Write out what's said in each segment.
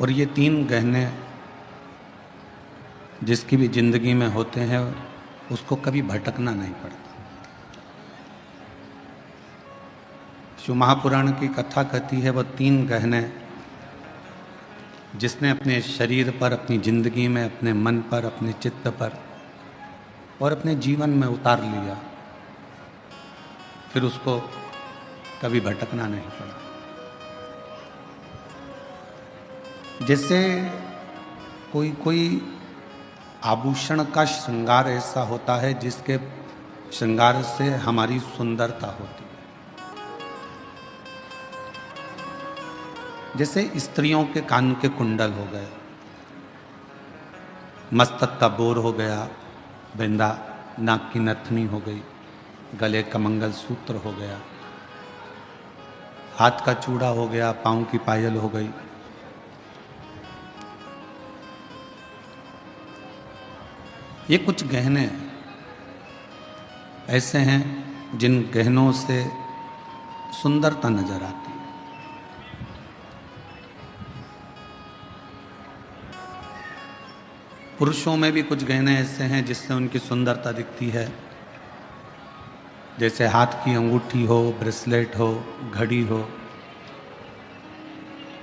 और ये तीन गहने जिसकी भी जिंदगी में होते हैं उसको कभी भटकना नहीं पड़ता। शिव महापुराण की कथा कहती है वो तीन गहने जिसने अपने शरीर पर, अपनी जिंदगी में, अपने मन पर, अपने चित्त पर और अपने जीवन में उतार लिया, फिर उसको कभी भटकना नहीं पड़ा। जैसे कोई आभूषण का श्रृंगार ऐसा होता है जिसके श्रृंगार से हमारी सुंदरता होती है। जैसे स्त्रियों के कान के कुंडल हो गए, मस्तक का बोर हो गया, बिंदा, नाक की नथनी हो गई, गले का मंगलसूत्र हो गया, हाथ का चूड़ा हो गया, पांव की पायल हो गई। ये कुछ गहने ऐसे हैं जिन गहनों से सुंदरता नजर आती है। पुरुषों में भी कुछ गहने ऐसे हैं जिससे उनकी सुंदरता दिखती है, जैसे हाथ की अंगूठी हो, ब्रेसलेट हो, घड़ी हो,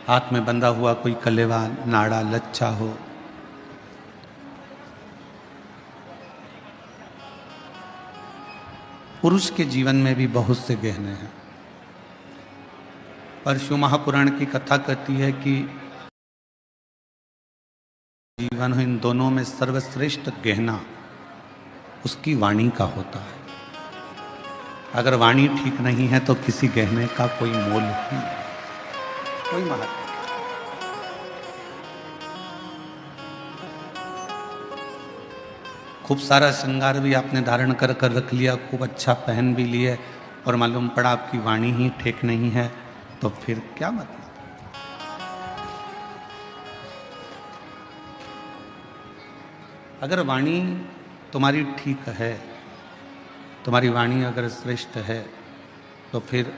हाथ में बंधा हुआ कोई कलेवा, नाड़ा, लच्छा हो। पुरुष के जीवन में भी बहुत से गहने हैं, पर शिव महापुराण की कथा कहती है कि जीवन इन दोनों में सर्वश्रेष्ठ गहना उसकी वाणी का होता है। अगर वाणी ठीक नहीं है तो किसी गहने का कोई मोल नहीं, कोई महत्व। खूब सारा श्रृंगार भी आपने धारण कर कर रख लिया, खूब अच्छा पहन भी लिए, और मालूम पड़ा आपकी वाणी ही ठीक नहीं है, तो फिर क्या मतलब? अगर वाणी तुम्हारी ठीक है, तुम्हारी वाणी अगर श्रेष्ठ है, तो फिर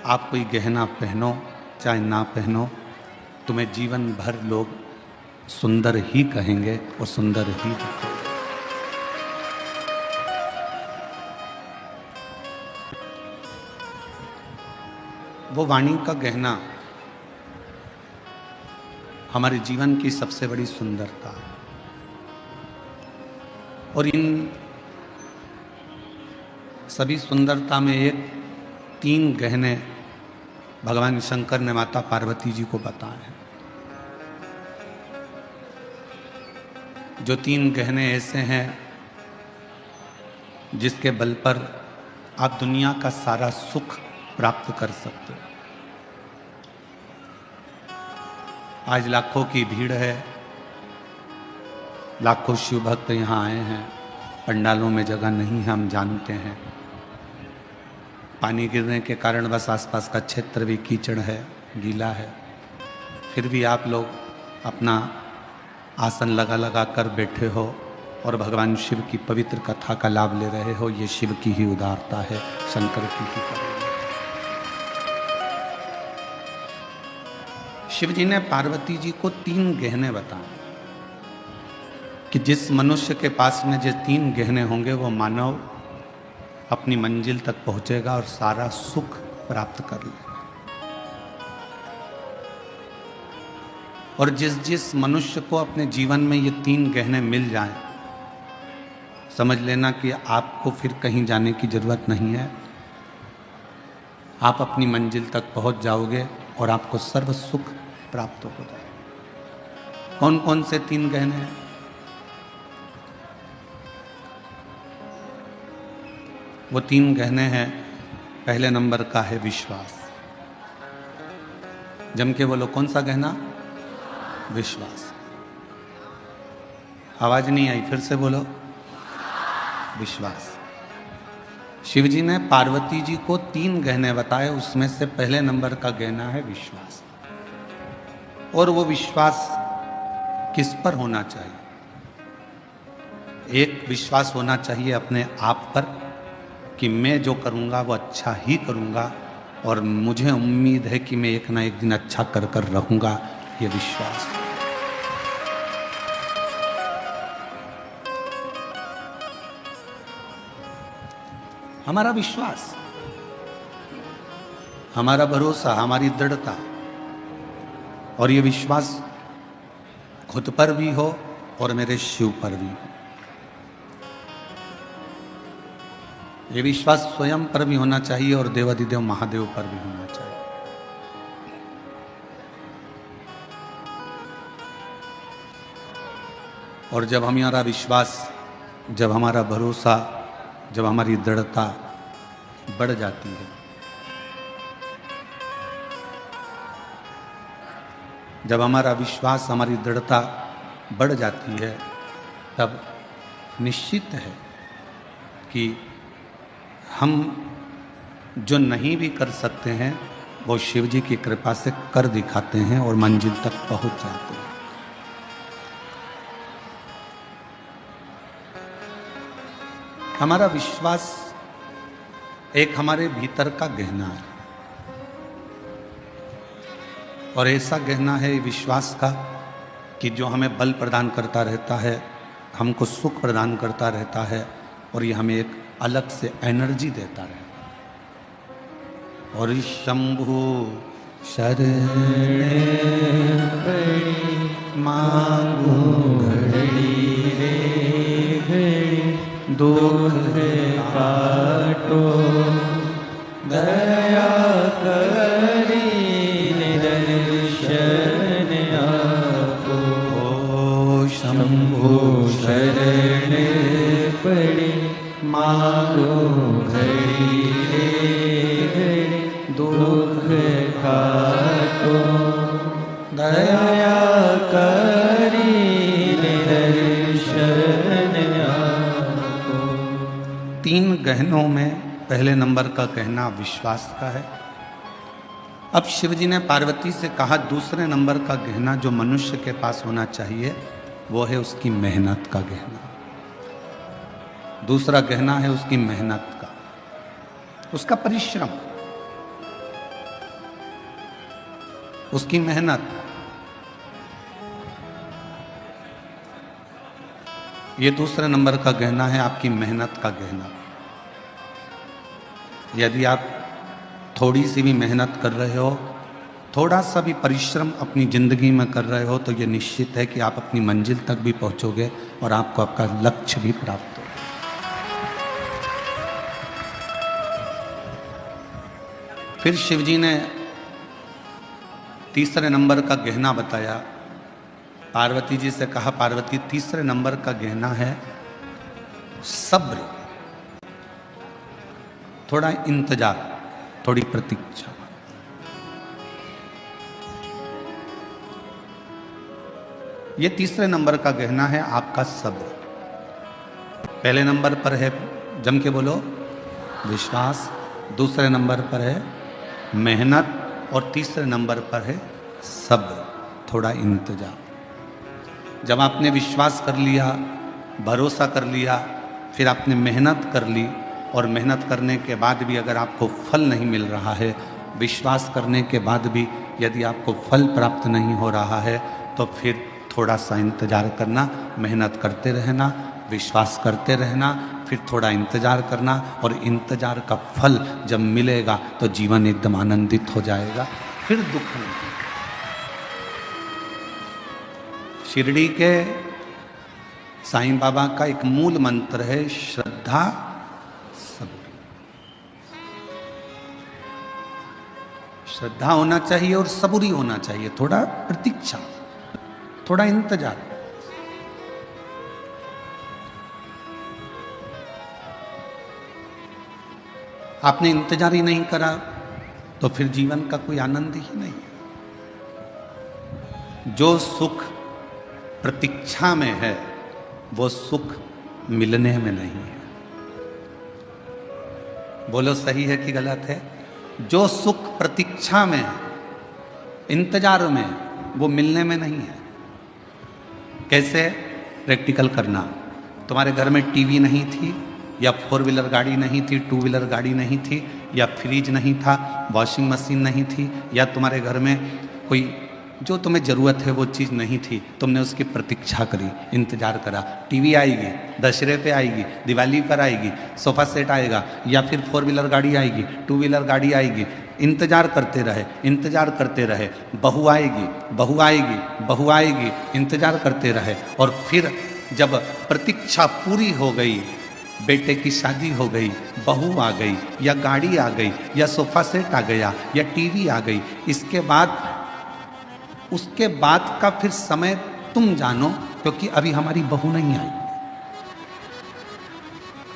आप कोई गहना पहनो चाहे ना पहनो, तुम्हें जीवन भर लोग सुंदर ही कहेंगे और सुंदर ही दिखेंगे। वो वाणी का गहना हमारे जीवन की सबसे बड़ी सुंदरता है। और इन सभी सुंदरता में एक तीन गहने भगवान शंकर ने माता पार्वती जी को बताए हैं। जो तीन गहने ऐसे हैं जिसके बल पर आप दुनिया का सारा सुख प्राप्त कर सकते हो। आज लाखों की भीड़ है, लाखों शिव भक्त यहाँ आए हैं, पंडालों में जगह नहीं है, हम जानते हैं। पानी गिरने के कारण बस आसपास का क्षेत्र भी कीचड़ है, गीला है, फिर भी आप लोग अपना आसन लगा लगा कर बैठे हो और भगवान शिव की पवित्र कथा का लाभ ले रहे हो। ये शिव की ही उदारता है, शंकर की ही करुणा। शिव जी ने पार्वती जी को तीन गहने बताए कि जिस मनुष्य के पास में जो तीन गहने होंगे वो मानव अपनी मंजिल तक पहुंचेगा और सारा सुख प्राप्त कर लेगा। और जिस मनुष्य को अपने जीवन में ये तीन गहने मिल जाएं, समझ लेना कि आपको फिर कहीं जाने की जरूरत नहीं है। आप अपनी मंजिल तक पहुंच जाओगे और आपको सर्व सुख प्राप्त हो जाएगा। कौन कौन से तीन गहने हैं? वो तीन गहने हैं, पहले नंबर का है विश्वास। जम के बोलो, कौन सा गहना? विश्वास। आवाज नहीं आई, फिर से बोलो, विश्वास। शिव जी ने पार्वती जी को तीन गहने बताए, उसमें से पहले नंबर का गहना है विश्वास। और वो विश्वास किस पर होना चाहिए? एक विश्वास होना चाहिए अपने आप पर कि मैं जो करूँगा वो अच्छा ही करूँगा और मुझे उम्मीद है कि मैं एक ना एक दिन अच्छा कर कर रहूँगा। ये विश्वास। हमारा विश्वास, हमारा भरोसा, हमारी दृढ़ता, और ये विश्वास खुद पर भी हो और मेरे शिव पर भी हो। ये विश्वास स्वयं पर भी होना चाहिए और देवाधिदेव महादेव पर भी होना चाहिए। और जब हमारा विश्वास, जब हमारा भरोसा, जब हमारी दृढ़ता बढ़ जाती है, जब हमारा विश्वास, हमारी दृढ़ता बढ़ जाती है, तब निश्चित है कि हम जो नहीं भी कर सकते हैं वो शिव जी की कृपा से कर दिखाते हैं और मंजिल तक पहुंच जाते हैं। हमारा विश्वास एक हमारे भीतर का गहना है, और ऐसा गहना है विश्वास का कि जो हमें बल प्रदान करता रहता है, हमको सुख प्रदान करता रहता है, और ये हमें एक अलग से एनर्जी देता रहता है। और शंभु शरणे पड़ी मांगू घड़ी रे घड़ी, दुख काटो दया करी निदर्शन आपो। ओ शंभु शरणे पड़ी मांगो घड़ी रे घड़ी, दुख काटो दया करी निदर्शन आपो। 3 गहनों में पहले नंबर का गहना विश्वास का है। अब शिवजी ने पार्वती से कहा दूसरे नंबर का गहना जो मनुष्य के पास होना चाहिए वो है उसकी मेहनत का गहना। दूसरा गहना है उसकी मेहनत का, उसका परिश्रम, उसकी मेहनत। ये दूसरे नंबर का गहना है आपकी मेहनत का गहना। यदि आप थोड़ी सी भी मेहनत कर रहे हो, थोड़ा सा भी परिश्रम अपनी जिंदगी में कर रहे हो, तो ये निश्चित है कि आप अपनी मंजिल तक भी पहुंचोगे और आपको आपका लक्ष्य भी प्राप्त होगा। फिर शिवजी ने तीसरे नंबर का गहना बताया। पार्वती जी से कहा पार्वती तीसरे नंबर का गहना है सब्र, थोड़ा इंतजार, थोड़ी प्रतीक्षा। ये तीसरे नंबर का गहना है आपका सब्र। पहले नंबर पर है, जम के बोलो, विश्वास। दूसरे नंबर पर है मेहनत, और तीसरे नंबर पर है सब्र, थोड़ा इंतजार। जब आपने विश्वास कर लिया, भरोसा कर लिया, फिर आपने मेहनत कर ली, और मेहनत करने के बाद भी अगर आपको फल नहीं मिल रहा है, विश्वास करने के बाद भी यदि आपको फल प्राप्त नहीं हो रहा है, तो फिर थोड़ा सा इंतजार करना, मेहनत करते रहना, विश्वास करते रहना, फिर थोड़ा इंतजार करना, और इंतजार का फल जब मिलेगा तो जीवन एकदम आनंदित हो जाएगा, फिर दुख नहीं। शिरडी के साईं बाबा का एक मूल मंत्र है श्रद्धा सबूरी। श्रद्धा होना चाहिए और सबूरी होना चाहिए, थोड़ा प्रतीक्षा, थोड़ा इंतजार। आपने इंतजार ही नहीं करा तो फिर जीवन का कोई आनंद ही नहीं। जो सुख प्रतीक्षा में है वो सुख मिलने में नहीं है। बोलो सही है कि गलत है? जो सुख प्रतीक्षा में है, इंतजार में, वो मिलने में नहीं है। कैसे? प्रैक्टिकल करना। तुम्हारे घर में टीवी नहीं थी, या 4 व्हीलर गाड़ी नहीं थी, 2 व्हीलर गाड़ी नहीं थी, या फ्रिज नहीं था, वॉशिंग मशीन नहीं थी, या तुम्हारे घर में कोई जो तुम्हें ज़रूरत है वो चीज़ नहीं थी, तुमने उसकी प्रतीक्षा करी, इंतज़ार करा। टीवी आएगी, दशहरे पे आएगी, दिवाली पर आएगी, सोफ़ा सेट आएगा, या फिर 4 व्हीलर गाड़ी आएगी, 2 व्हीलर गाड़ी आएगी, इंतज़ार करते रहे, इंतज़ार करते रहे। बहू आएगी, बहू आएगी, बहू आएगी, इंतज़ार करते रहे। और फिर जब प्रतीक्षा पूरी हो गई, बेटे की शादी हो गई, बहू आ गई, या गाड़ी आ गई, या सोफ़ा सेट आ गया, या टीवी आ गई, इसके बाद उसके बाद का फिर समय तुम जानो, क्योंकि अभी हमारी बहू नहीं आई।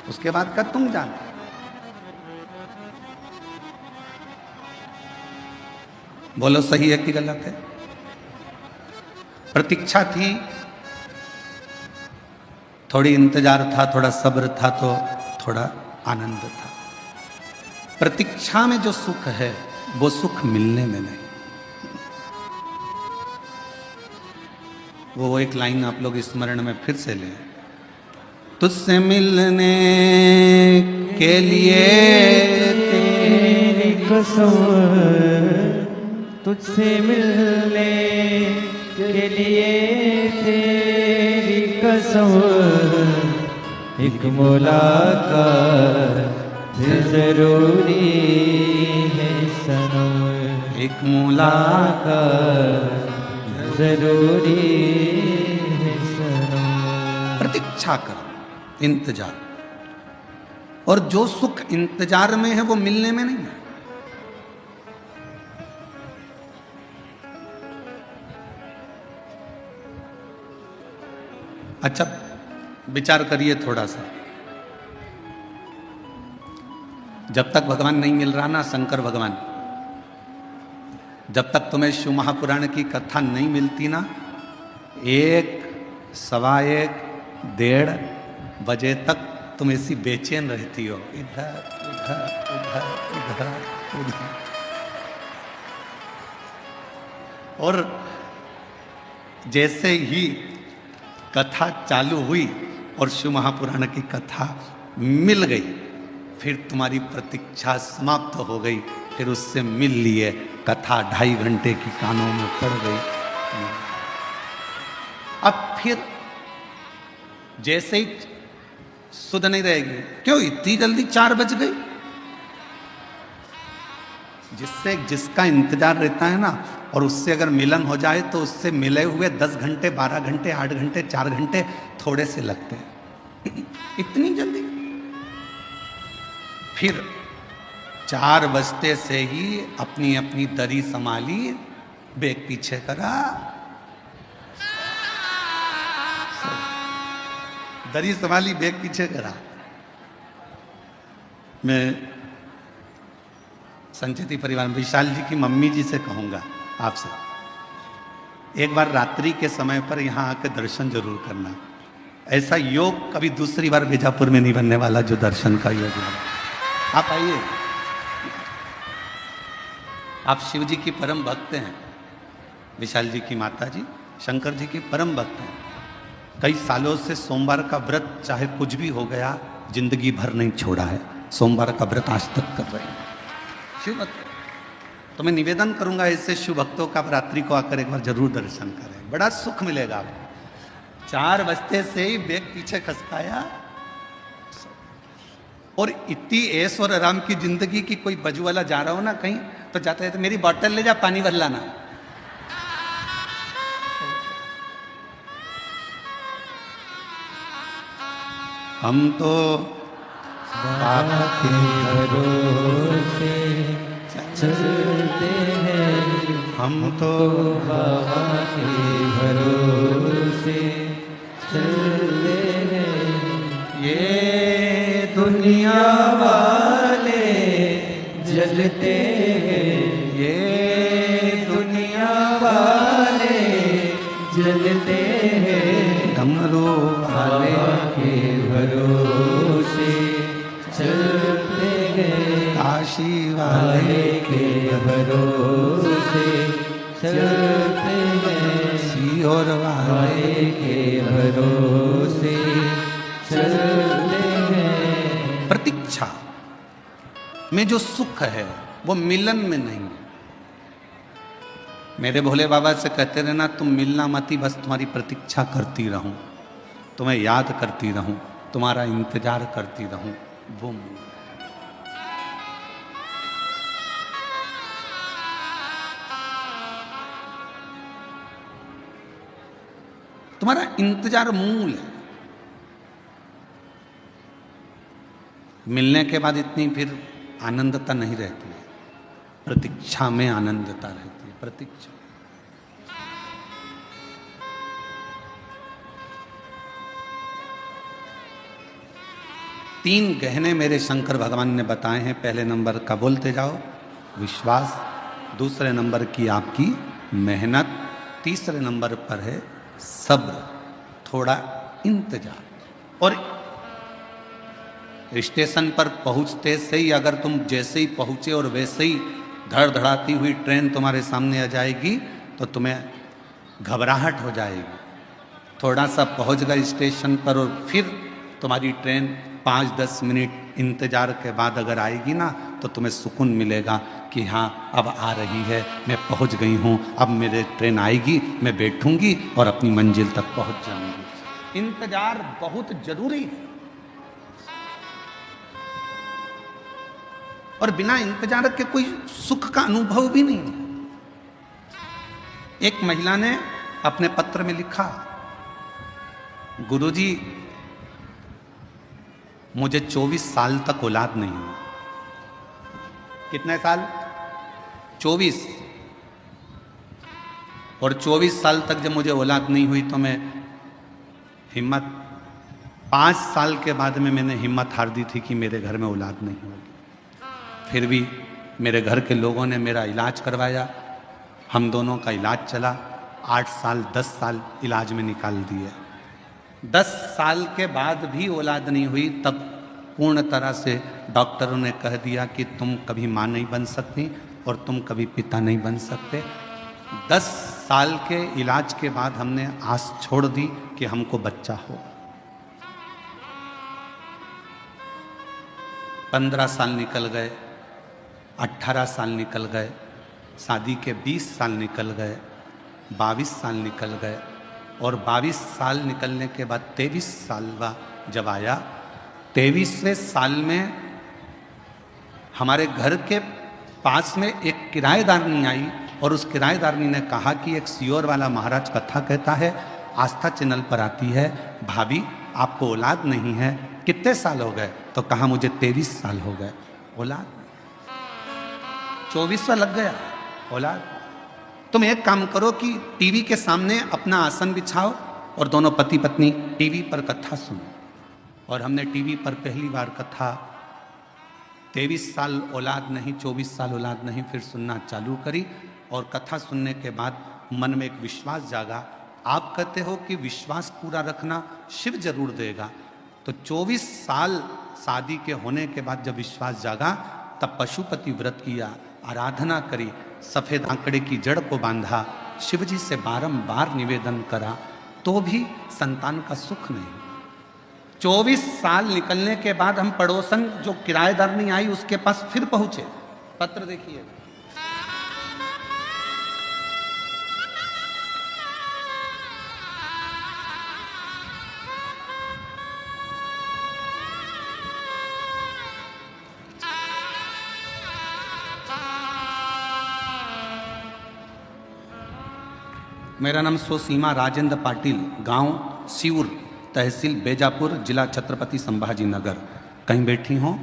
उसके बाद का तुम जानो। बोलो सही है कि गलत है? प्रतीक्षा थी, थोड़ी इंतजार था, थोड़ा सब्र था, तो थोड़ा आनंद था। प्रतीक्षा में जो सुख है वो सुख मिलने में नहीं। वो एक लाइन आप लोग स्मरण में फिर से लें। तुझसे मिलने के लिए तेरी कसम, तुझसे मिलने के लिए तेरी कसम, एक मुलाकात जरूरी है सनम, एक मुलाकात जरूरी है सनम। प्रतीक्षा करो, इंतजार। और जो सुख इंतजार में है वो मिलने में नहीं है। अच्छा विचार करिए थोड़ा सा। जब तक भगवान नहीं मिल रहा ना, शंकर भगवान, जब तक तुम्हें शिव महापुराण की कथा नहीं मिलती ना, 1, सवा 1, 1:30 बजे तक तुम ऐसी बेचैन रहती हो, इधर उधर उधर उधर उधर। और जैसे ही कथा चालू हुई और शिव महापुराण की कथा मिल गई, फिर तुम्हारी प्रतीक्षा समाप्त हो गई, फिर उससे मिल लिए, कथा 2.5 घंटे की कानों में पड़ गई। अब फिर जैसे ही सुध नहीं रहेगी, क्यों इतनी जल्दी 4 बज गई? जिसका इंतजार रहता है ना, और उससे अगर मिलन हो जाए तो उससे मिले हुए 10 घंटे, 12 घंटे, 8 घंटे, 4 घंटे थोड़े से लगते हैं। इतनी जल्दी? फिर 4 बजते से ही अपनी अपनी दरी संभाली, बैग पीछे करा, दरी संभाली, बैग पीछे करा। मैं संचिति परिवार विशाल जी की मम्मी जी से कहूंगा आपसे, एक बार रात्रि के समय पर यहाँ आकर दर्शन जरूर करना। ऐसा योग कभी दूसरी बार बीजापुर में नहीं बनने वाला जो दर्शन का योग है। आप आइए। आप शिव जी की परम भक्त हैं, विशाल जी की माता जी शंकर जी की परम भक्त हैं। कई सालों से सोमवार का व्रत चाहे कुछ भी हो गया, जिंदगी भर नहीं छोड़ा है। सोमवार का व्रत आज तक कर रहे हैं शिव भक्त। तो मैं निवेदन करूंगा ऐसे शिव भक्तों का रात्रि को आकर एक बार जरूर दर्शन करें, बड़ा सुख मिलेगा आपको। 4 बजते से ही बैग पीछे खसकाया, और इतनी ऐश और आराम की जिंदगी की, कोई बजू वाला जा रहा हो ना कहीं, तो जाते हैं तो मेरी बोतल ले जा, पानी भर लाना। हम तो बाबा के भरोसे चलते हैं, हम तो बाबा के भरोसे चलते हैं। ये दुनिया वाले जलते हैं, ये दुनिया वाले जलते हैं। डमरू वाले के भरोसे चलते हैं, काशी वाले के भरोसे चलते हैं। सीहोर वाले के भरोसे चलते हैं। प्रतीक्षा में जो सुख है वो मिलन में नहीं है। मेरे भोले बाबा से कहते रहना तुम मिलना मती, बस तुम्हारी प्रतीक्षा करती रहूं, तुम्हें याद करती रहूं, तुम्हारा इंतजार करती रहूं। वो मूल है। तुम्हारा इंतजार मूल है। मिलने के बाद इतनी फिर आनंदता नहीं रहती है, प्रतीक्षा में आनंदता रहती है। प्रतीक्षा तीन गहने मेरे शंकर भगवान ने बताए हैं। पहले नंबर का बोलते जाओ विश्वास, दूसरे नंबर की आपकी मेहनत, तीसरे नंबर पर है सब्र, थोड़ा इंतजार। और स्टेशन पर पहुंचते से ही अगर तुम जैसे ही पहुंचे और वैसे ही धड़धड़ाती हुई ट्रेन तुम्हारे सामने आ जाएगी तो तुम्हें घबराहट हो जाएगी। थोड़ा सा पहुंच गए स्टेशन पर और फिर तुम्हारी ट्रेन 5-10 मिनट इंतजार के बाद अगर आएगी ना तो तुम्हें सुकून मिलेगा कि हाँ अब आ रही है, मैं पहुंच गई हूँ, अब मेरे ट्रेन आएगी, मैं बैठूंगी और अपनी मंजिल तक पहुंच जाऊंगी। इंतजार बहुत जरूरी है और बिना इंतजार के कोई सुख का अनुभव भी नहीं है। एक महिला ने अपने पत्र में लिखा, गुरुजी मुझे 24 साल तक औलाद नहीं हुई। कितने साल? 24। और 24 साल तक जब मुझे औलाद नहीं हुई तो मैं हिम्मत 5 साल के बाद में मैंने हिम्मत हार दी थी कि मेरे घर में औलाद नहीं होगी। फिर भी मेरे घर के लोगों ने मेरा इलाज करवाया, हम दोनों का इलाज चला। 8 साल 10 साल इलाज में निकाल दिए। 10 साल के बाद भी औलाद नहीं हुई, तब पूर्ण तरह से डॉक्टरों ने कह दिया कि तुम कभी माँ नहीं बन सकती और तुम कभी पिता नहीं बन सकते। 10 साल के इलाज के बाद हमने आस छोड़ दी कि हमको बच्चा हो। 15 साल निकल गए, 18 साल निकल गए, शादी के 20 साल निकल गए, 22 साल निकल गए और 22 साल निकलने के बाद 23 साल जब आया, 23वें साल में हमारे घर के पास में एक किराएदारनी आई और उस किराएदारनी ने कहा कि एक सियोर वाला महाराज कथा कहता है, आस्था चैनल पर आती है, भाभी आपको औलाद नहीं है, कितने साल हो गए? तो कहा मुझे 23 साल हो गए, औलाद 24वां लग गया, औलाद। तुम एक काम करो कि टीवी के सामने अपना आसन बिछाओ और दोनों पति पत्नी टीवी पर कथा सुनो। और हमने टीवी पर पहली बार कथा 23 साल औलाद नहीं, 24 साल औलाद नहीं, फिर सुनना चालू करी और कथा सुनने के बाद मन में एक विश्वास जागा। आप कहते हो कि विश्वास पूरा रखना शिव जरूर देगा, तो 24 साल शादी के होने के बाद जब विश्वास जागा तब पशुपति व्रत किया, आराधना करी, सफेद आंकड़े की जड़ को बांधा, शिवजी से बारंबार निवेदन करा, तो भी संतान का सुख नहीं। 24 साल निकलने के बाद हम पड़ोसन जो किराएदारनी आई उसके पास फिर पहुंचे। पत्र देखिए, मेरा नाम सोसीमा राजेंद्र पाटिल, गांव सिऊर, तहसील बेजापुर, जिला छत्रपति संभाजी नगर। कहीं बैठी हों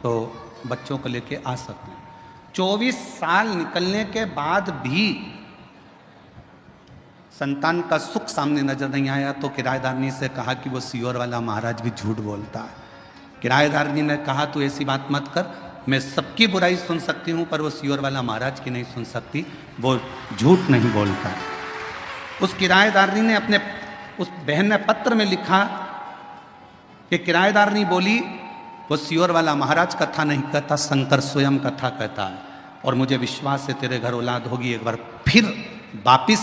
तो बच्चों को लेके आ सकते हैं। 24 साल निकलने के बाद भी संतान का सुख सामने नजर नहीं आया तो किराएदारनी से कहा कि वो सियोर वाला महाराज भी झूठ बोलता है। किराएदारनी ने कहा तू ऐसी बात मत कर, मैं सबकी बुराई सुन सकती हूँ पर वो सियोर वाला महाराज की नहीं सुन सकती, वो झूठ नहीं बोलता। उस किराएदारनी ने अपने उस बहन ने पत्र में लिखा कि किराएदारनी बोली वो सियोर वाला महाराज कथा नहीं कहता, शंकर स्वयं कथा कहता है और मुझे विश्वास है तेरे घर औलाद होगी। एक बार फिर वापिस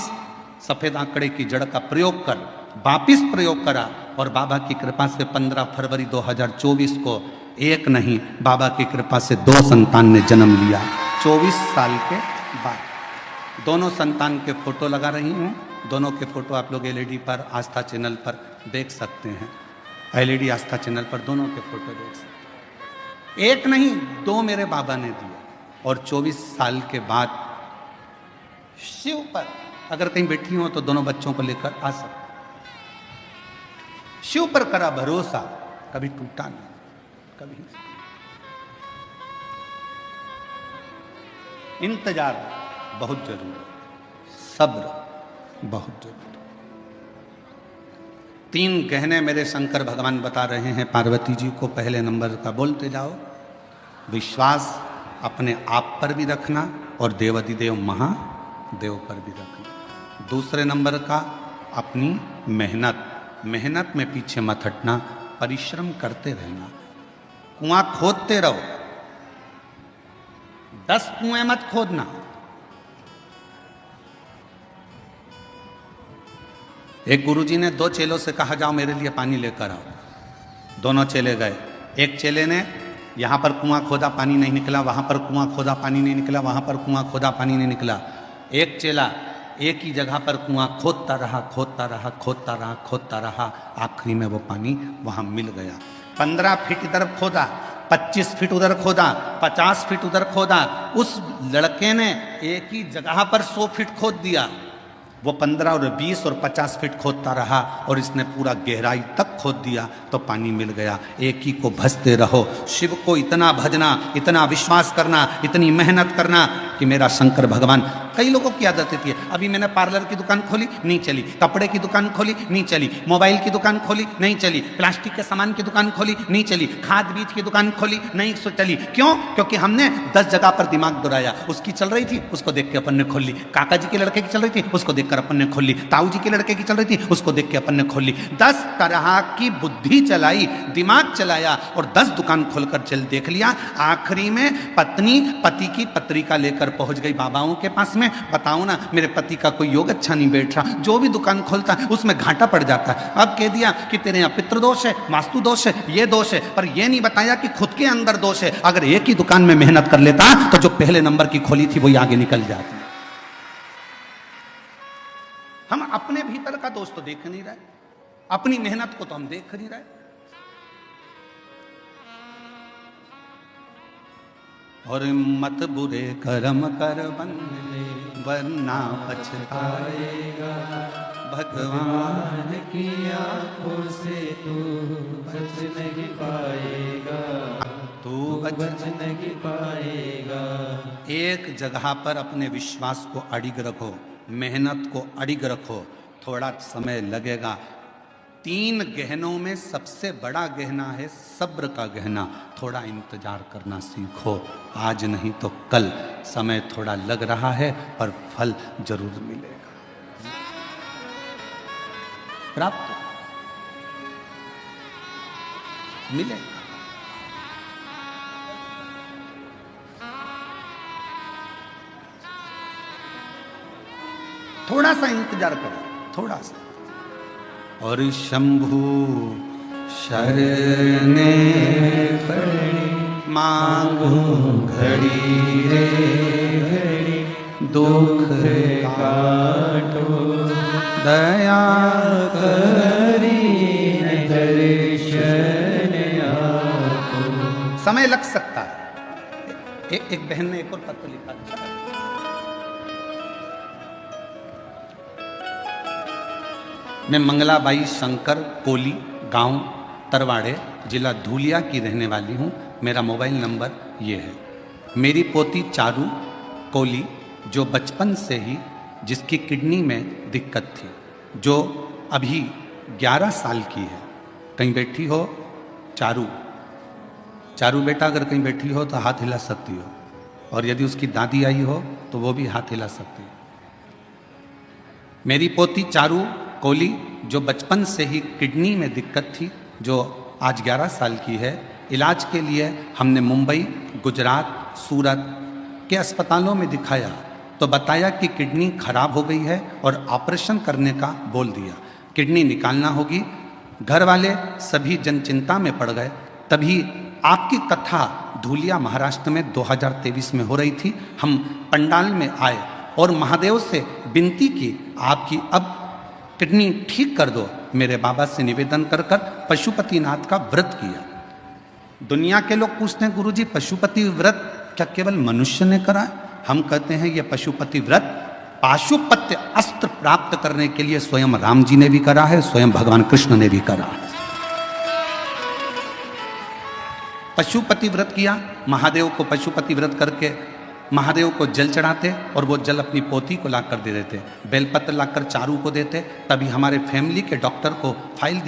सफेद आंकड़े की जड़ का प्रयोग कर, वापिस प्रयोग करा और बाबा की कृपा से 15 फरवरी 2024 को एक नहीं, बाबा की कृपा से 2 संतान ने जन्म लिया 24 साल के बाद। दोनों संतान के फोटो लगा रही हूँ। दोनों के फोटो आप लोग एलईडी पर आस्था चैनल पर देख सकते हैं। एलईडी आस्था चैनल पर दोनों के फोटो देख सकते हैं। एक नहीं, दो मेरे बाबा ने दिए। और 24 साल के बाद शिव पर अगर कहीं बैठी हो तो दोनों बच्चों को लेकर आ सकते। शिव पर करा भरोसा, कभी टूटा नहीं, कभी नहीं। इंतजार बहुत जरूरी, सब्र बहुत जरूरी। 3 गहने मेरे शंकर भगवान बता रहे हैं पार्वती जी को। पहले नंबर का बोलते जाओ, विश्वास अपने आप पर भी रखना और देवाधिदेव महादेव पर भी रखना। दूसरे नंबर का अपनी मेहनत, मेहनत में पीछे मत हटना, परिश्रम करते रहना। कुआं खोदते रहो, 10 कुएं मत खोदना। एक गुरुजी ने 2 चेलों से कहा जाओ मेरे लिए पानी लेकर आओ। दोनों चेले गए। एक चेले ने यहां पर कुआं खोदा, पानी नहीं निकला, वहां पर कुआं खोदा, पानी नहीं निकला, वहां पर कुआं खोदा, पानी नहीं निकला। एक चेला एक ही जगह पर कुआं खोदता रहा, खोदता रहा, खोदता रहा, खोदता रहा। आखिरी में वो पानी वहां मिल गया। 15 फीट इधर खोदा, 25 फीट उधर खोदा, 50 फीट उधर खोदा। उस लड़के ने एक ही जगह पर 100 फीट खोद दिया। वो 15 और 20 और 50 फीट खोदता रहा और इसने पूरा गहराई तक खोद दिया तो पानी मिल गया। एक ही को भजते रहो, शिव को इतना भजना, इतना विश्वास करना, इतनी मेहनत करना कि मेरा शंकर भगवान। कई लोगों की आदत होती है, अभी मैंने पार्लर की दुकान खोली नहीं चली, कपड़े की दुकान खोली नहीं चली, मोबाइल की दुकान खोली नहीं चली, प्लास्टिक के सामान की दुकान खोली नहीं चली, खाद बीज की दुकान खोली नहीं चली। क्यों? क्योंकि हमने 10 जगह पर दिमाग दौड़ाया। उसकी चल रही थी, उसको देख के अपन ने खोल ली। काका जी के लड़के की चल रही थी, उसको देखकर अपन ने खोल ली। ताऊ जी के लड़के की चल रही थी, उसको देख के अपन ने खोल ली। 10 तरह की बुद्धि चलाई, दिमाग चलाया और 10 दुकान खोलकर चल देख लिया। आखिरी में पत्नी पति की पत्रिका लेकर पहुंच गई बाबाओं के पास में। बताओ ना, मेरे पति का कोई योग अच्छा नहीं बैठ रहा, जो भी दुकान खोलता है उसमें घाटा पड़ जाता है। अब कह दिया कि तेरे यहाँ पितृदोष है, वास्तु दोष है, ये दोष है, पर यह नहीं बताया कि खुद के अंदर दोष है। अगर एक ही दुकान में मेहनत कर लेता तो जो पहले नंबर की खोली थी वही आगे निकल जाती। हम अपने भीतर का दोष तो देख नहीं रहे, अपनी मेहनत को तो हम देख नहीं रहे। और मत बुरे कर्म कर बंदे वरना पछताएगा, भगवान की आंखों से तू बच नहीं पाएगा, तू बच नहीं पाएगा। एक जगह पर अपने विश्वास को अडिग रखो, मेहनत को अडिग रखो, थोड़ा समय लगेगा। 3 गहनों में सबसे बड़ा गहना है सब्र का गहना। थोड़ा इंतजार करना सीखो, आज नहीं तो कल। समय थोड़ा लग रहा है पर फल जरूर मिलेगा, प्राप्त मिलेगा। थोड़ा सा इंतजार करो, थोड़ा सा। और शंभु शरणे पड़ी मांगो घड़ी रे घड़ी, दुख काटो दया करी दर्शन आपको। समय लग सकता है। एक बहन ने एक और पत्र लिखा था। मैं मंगलाबाई शंकर कोली, गांव तरवाड़े, जिला धूलिया की रहने वाली हूँ। मेरा मोबाइल नंबर ये है। मेरी पोती चारू कोली, जो बचपन से ही जिसकी किडनी में दिक्कत थी, जो अभी 11 साल की है। कहीं बैठी हो चारू, चारू बेटा अगर कहीं बैठी हो तो हाथ हिला सकती हो, और यदि उसकी दादी आई हो तो वो भी हाथ हिला सकती है। मेरी पोती चारू कोली, जो बचपन से ही किडनी में दिक्कत थी, जो आज 11 साल की है। इलाज के लिए हमने मुंबई, गुजरात, सूरत के अस्पतालों में दिखाया तो बताया कि किडनी खराब हो गई है और ऑपरेशन करने का बोल दिया, किडनी निकालना होगी। घर वाले सभी जन चिंता में पड़ गए। तभी आपकी कथा धूलिया महाराष्ट्र में 2023 में हो रही थी। हम पंडाल में आए और महादेव से विनती की, आपकी अब किडनी ठीक कर दो। मेरे बाबा से निवेदन कर कर पशुपतिनाथ का व्रत किया। दुनिया के लोग पूछते हैं, गुरुजी पशुपति व्रत क्या केवल मनुष्य ने करा है? हम कहते हैं ये पशुपति व्रत पाशुपत्य अस्त्र प्राप्त करने के लिए स्वयं राम जी ने भी करा है, स्वयं भगवान कृष्ण ने भी करा है। पशुपति व्रत किया, महादेव को पशुपति व्रत करके महादेव को जल चढ़ाते और वो जल अपनी पोती को लाकर दे देते, बेलपत्र लाकर चारू को देते। तभी हमारे फैमिली के डॉक्टर को फाइल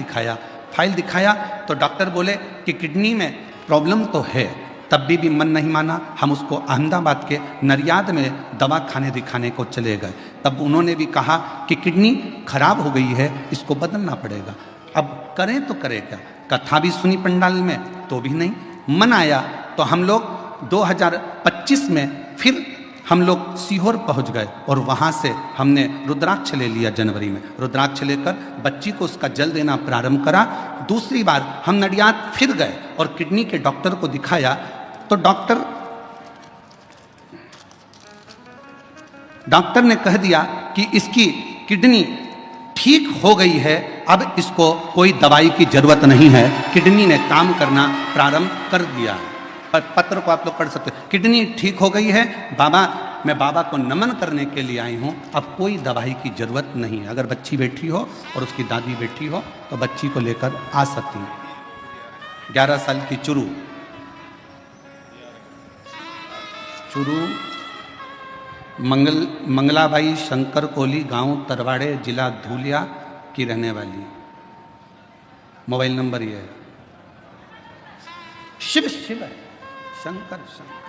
दिखाया तो डॉक्टर बोले कि किडनी में प्रॉब्लम तो है। तब भी मन नहीं माना, हम उसको अहमदाबाद के नरियाद में दवा खाने दिखाने को चले गए। तब उन्होंने भी कहा कि किडनी खराब हो गई है, इसको बदलना पड़ेगा। अब करें तो करें क्या? कथा भी सुनी पंडाल में तो भी नहीं मन आया। तो हम लोग 2025 में फिर हम लोग सीहोर पहुंच गए और वहां से हमने रुद्राक्ष ले लिया। जनवरी में रुद्राक्ष लेकर बच्ची को उसका जल देना प्रारंभ करा। दूसरी बार हम नडियाद फिर गए और किडनी के डॉक्टर को दिखाया तो डॉक्टर ने कह दिया कि इसकी किडनी ठीक हो गई है, अब इसको कोई दवाई की जरूरत नहीं है, किडनी ने काम करना प्रारंभ कर दिया। पत्र को आप लोग पढ़ सकते हो, किडनी ठीक हो गई है बाबा, मैं बाबा को नमन करने के लिए आई हूँ, अब कोई दवाई की जरूरत नहीं है। अगर बच्ची बैठी हो और उसकी दादी बैठी हो तो बच्ची को लेकर आ सकती है। 11 साल की चुरू मंगलाबाई शंकर कोली, गांव तरवाड़े, जिला धूलिया की रहने वाली। मोबाइल नंबर ये है। शिव शिव है, शंकर शंकर।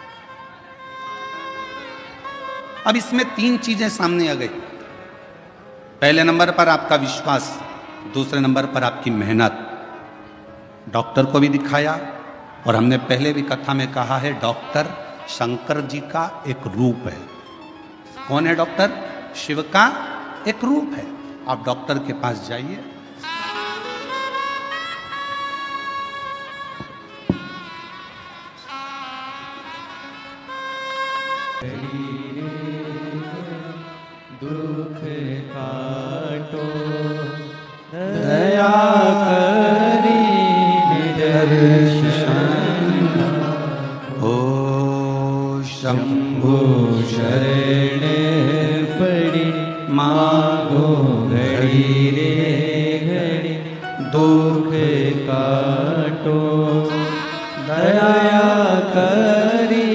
अब इसमें 3 चीजें सामने आ गई। पहले नंबर पर आपका विश्वास, दूसरे नंबर पर आपकी मेहनत। डॉक्टर को भी दिखाया और हमने पहले भी कथा में कहा है, डॉक्टर शंकर जी का एक रूप है। कौन है डॉक्टर? शिव का एक रूप है। आप डॉक्टर के पास जाइए, दुख काटो दया करी दर्शन ओ शंभु शरण पड़ी मांगो घड़ी रे घड़ी दुख काटो दया करी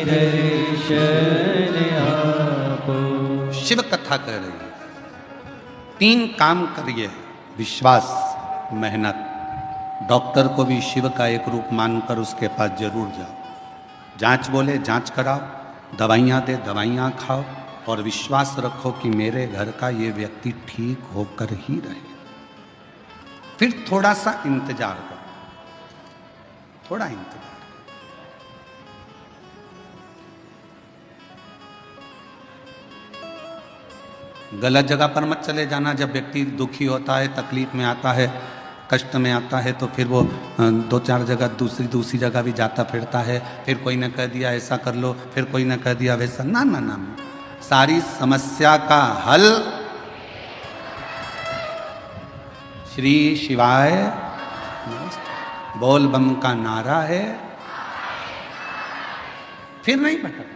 दर्शन आपो। शिव कथा कह रही है। 3 काम करिए, विश्वास, मेहनत। डॉक्टर को भी शिव का एक रूप मानकर उसके पास जरूर जाओ। जांच बोले जांच कराओ, दवाइयाँ दे दवाइयाँ खाओ और विश्वास रखो कि मेरे घर का ये व्यक्ति ठीक होकर ही रहे। फिर थोड़ा सा इंतजार करो, थोड़ा इंतजार। गलत जगह पर मत चले जाना। जब व्यक्ति दुखी होता है, तकलीफ में आता है, कष्ट में आता है तो फिर वो 2-4 जगह दूसरी जगह भी जाता फिरता है। फिर कोई ने कह दिया ऐसा कर लो, फिर कोई ने कह दिया वैसा। ना ना ना, सारी समस्या का हल श्री शिवाय बोल बम का नारा है। फिर नहीं भटक।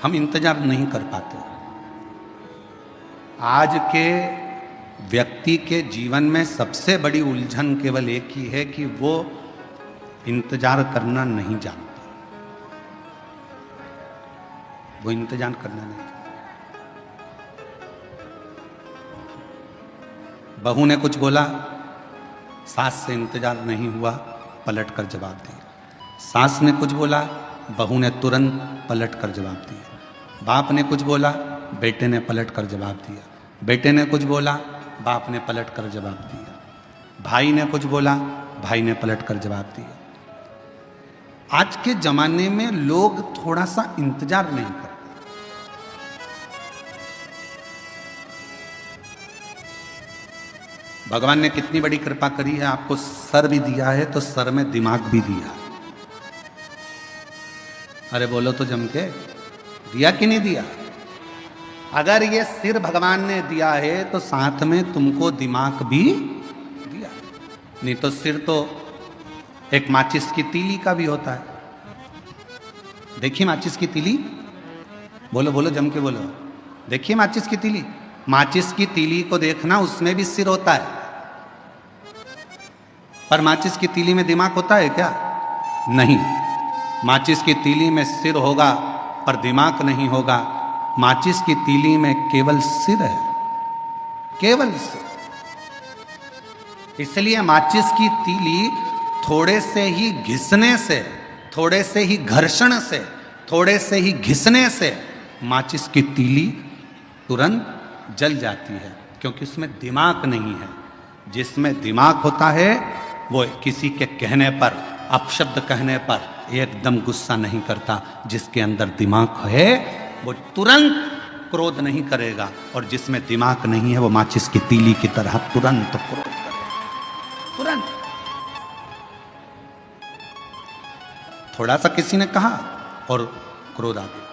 हम इंतजार नहीं कर पाते। आज के व्यक्ति के जीवन में सबसे बड़ी उलझन केवल एक ही है कि वो इंतजार करना नहीं जानता। वो इंतजार करना नहीं जानता। बहू ने कुछ बोला, सास से इंतजार नहीं हुआ, पलट कर जवाब दिया। सास ने कुछ बोला, बहू ने तुरंत पलट कर जवाब दिया। बाप ने कुछ बोला, बेटे ने पलट कर जवाब दिया। बेटे ने कुछ बोला, बाप ने पलट कर जवाब दिया। भाई ने कुछ बोला, भाई ने पलट कर जवाब दिया। आज के जमाने में लोग थोड़ा सा इंतजार नहीं करते। भगवान ने कितनी बड़ी कृपा करी है, आपको सर भी दिया है तो सर में दिमाग भी दिया। अरे बोलो तो जम के, दिया कि नहीं दिया? अगर ये सिर भगवान ने दिया है तो साथ में तुमको दिमाग भी दिया। नहीं तो सिर तो एक माचिस की तीली का भी होता है। देखिए माचिस की तीली, बोलो बोलो जम के बोलो, देखिए माचिस की तीली। माचिस की तीली को देखना, उसमें भी सिर होता है, पर माचिस की तीली में दिमाग होता है क्या? नहीं। माचिस की तीली में सिर होगा पर दिमाग नहीं होगा। माचिस की तीली में केवल सिर है, केवल सिर। इसलिए माचिस की तीली थोड़े से ही घिसने से, थोड़े से ही घर्षण से, थोड़े से ही घिसने से माचिस की तीली तुरंत जल जाती है, क्योंकि उसमें दिमाग नहीं है। जिसमें दिमाग होता है वो किसी के कहने पर, अपशब्द कहने पर एकदम गुस्सा नहीं करता। जिसके अंदर दिमाग है वो तुरंत क्रोध नहीं करेगा, और जिसमें दिमाग नहीं है वो माचिस की तीली की तरह तुरंत क्रोध करेगा, तुरंत। थोड़ा सा किसी ने कहा और क्रोध आ गया,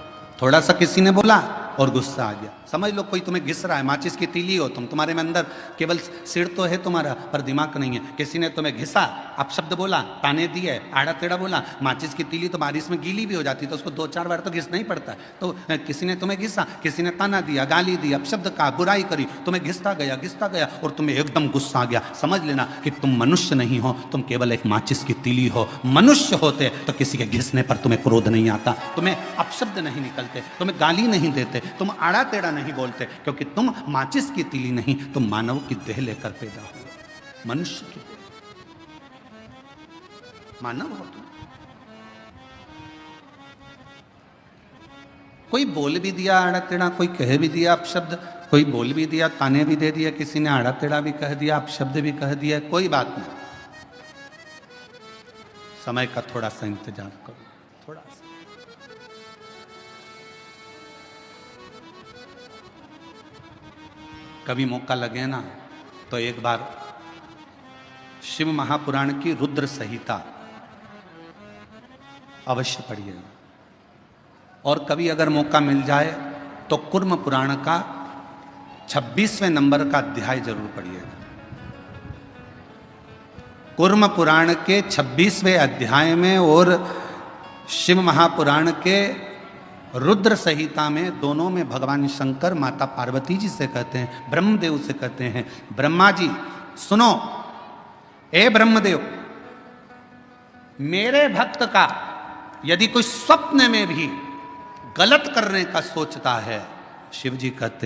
थोड़ा सा किसी ने बोला और गुस्सा आ गया। समझ लो कोई तुम्हें घिस रहा है, माचिस की तीली हो तुम, तुम्हारे में अंदर केवल सिर तो है तुम्हारा पर दिमाग नहीं है। किसी ने तुम्हें घिसा, अपशब्द बोला, ताने दिए, आड़ा टेढ़ा बोला। माचिस की तीली तो बारिश में गीली भी हो जाती है, तो उसको 2-4 बार तो घिसना ही पड़ता है। तो किसी ने तुम्हें घिसा, किसी ने ताना दिया, गाली दी, अपशब्द कहा, बुराई करी, तुम्हें घिसता गया और तुम्हें एकदम गुस्सा आ गया। समझ लेना कि तुम मनुष्य नहीं हो, तुम केवल एक माचिस की तीली हो। मनुष्य होते तो किसी के घिसने पर तुम्हें क्रोध नहीं आता, तुम्हें अपशब्द नहीं निकलते, तुम्हें गाली नहीं देते, तुम आड़ा टेढ़ा नहीं बोलते, क्योंकि तुम माचिस की तीली नहीं, तुम मानव की देह लेकर पैदा हुए, मनुष्य की देह, मानव हो तुम। कोई बोल भी दिया आड़ा टेढ़ा, कोई कह भी दिया अपशब्द, कोई बोल भी दिया, ताने भी दे दिया, किसी ने आड़ा टेढ़ा भी कह दिया, अपशब्द भी कह दिया, कोई बात नहीं। समय का थोड़ा सा इंतजार करो, थोड़ा सा। कभी मौका लगे ना तो एक बार शिव महापुराण की रुद्र संहिता अवश्य पढ़िएगा, और कभी अगर मौका मिल जाए तो कुर्म पुराण का 26वें नंबर का अध्याय जरूर पढ़िएगा। कुर्म पुराण के 26वें अध्याय में और शिव महापुराण के रुद्र संहिता में, दोनों में भगवान शंकर माता पार्वती जी से कहते हैं, ब्रह्मदेव से कहते हैं, ब्रह्मा जी सुनो, ए ब्रह्मदेव, मेरे भक्त का यदि कोई स्वप्न में भी गलत करने का सोचता है, शिव जी कहते हैं